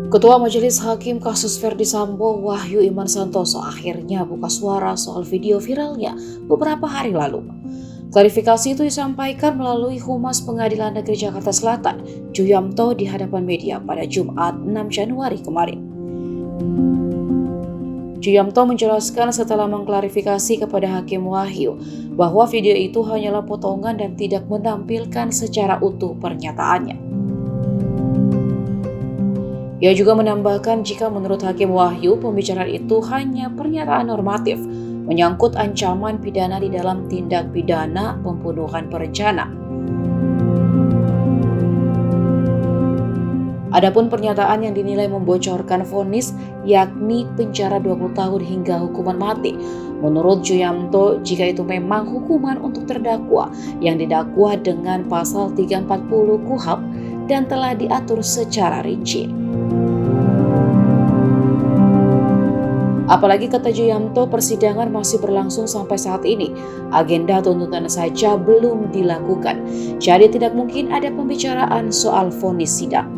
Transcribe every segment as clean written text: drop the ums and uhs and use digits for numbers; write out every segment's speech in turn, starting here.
Ketua Majelis Hakim kasus Verdi Sambo, Wahyu Iman Santoso, akhirnya buka suara soal video viralnya beberapa hari lalu. Klarifikasi itu disampaikan melalui Humas Pengadilan Negeri Jakarta Selatan, Juyamto, di hadapan media pada Jumat 6 Januari kemarin. Juyamto menjelaskan setelah mengklarifikasi kepada Hakim Wahyu bahwa video itu hanyalah potongan dan tidak menampilkan secara utuh pernyataannya. Ia juga menambahkan jika menurut Hakim Wahyu, pembicaraan itu hanya pernyataan normatif menyangkut ancaman pidana di dalam tindak pidana pembunuhan berencana. Adapun pernyataan yang dinilai membocorkan vonis yakni penjara 20 tahun hingga hukuman mati. Menurut Juyamto, jika itu memang hukuman untuk terdakwa yang didakwa dengan pasal 340 KUHP dan telah diatur secara rinci. Apalagi kata Juyamto, persidangan masih berlangsung sampai saat ini. Agenda tuntutan saja belum dilakukan. Jadi tidak mungkin ada pembicaraan soal vonis sidang.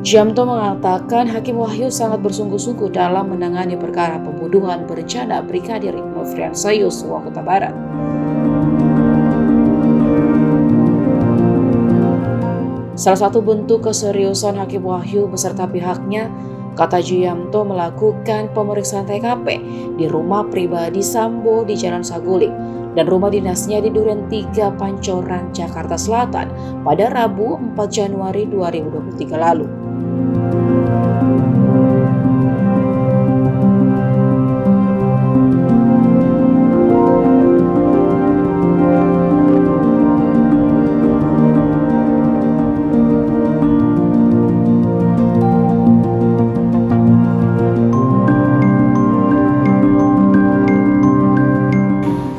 Juyamto mengatakan Hakim Wahyu sangat bersungguh-sungguh dalam menangani perkara pembunuhan berencana Brigadir Nofriansah Yosua Huta Barat. Salah satu bentuk keseriusan Hakim Wahyu beserta pihaknya, kata Juyamto, melakukan pemeriksaan TKP di rumah pribadi Sambo di Jalan Saguling dan rumah dinasnya di Duren 3 Pancoran, Jakarta Selatan pada Rabu 4 Januari 2023 lalu.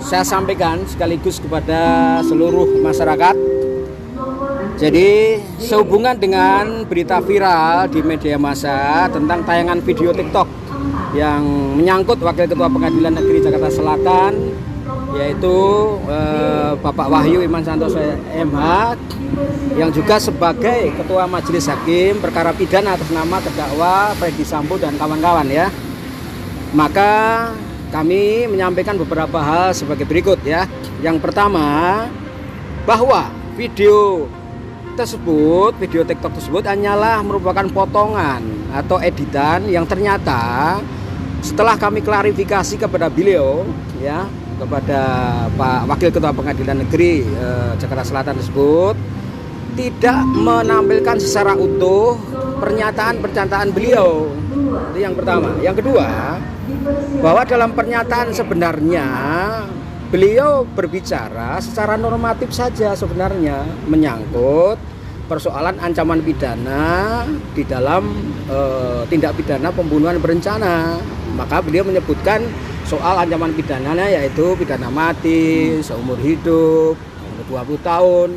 Saya sampaikan sekaligus kepada seluruh masyarakat. Jadi sehubungan dengan berita viral di media massa tentang tayangan video TikTok yang menyangkut Wakil Ketua Pengadilan Negeri Jakarta Selatan, yaitu Bapak Wahyu Iman Santoso MH, yang juga sebagai Ketua Majelis Hakim perkara pidana atas nama terdakwa Verdi Sambo dan kawan-kawan ya. Maka kami menyampaikan beberapa hal sebagai berikut ya. Yang pertama, bahwa video TikTok tersebut hanyalah merupakan potongan atau editan yang ternyata setelah kami klarifikasi kepada beliau ya, kepada Pak Wakil Ketua Pengadilan Negeri Jakarta Selatan tersebut, tidak menampilkan secara utuh pernyataan beliau. Itu yang pertama. Yang kedua, bahwa dalam pernyataan sebenarnya beliau berbicara secara normatif saja sebenarnya menyangkut persoalan ancaman pidana di dalam tindak pidana pembunuhan berencana. Maka beliau menyebutkan soal ancaman pidananya yaitu pidana mati, seumur hidup, 20 tahun,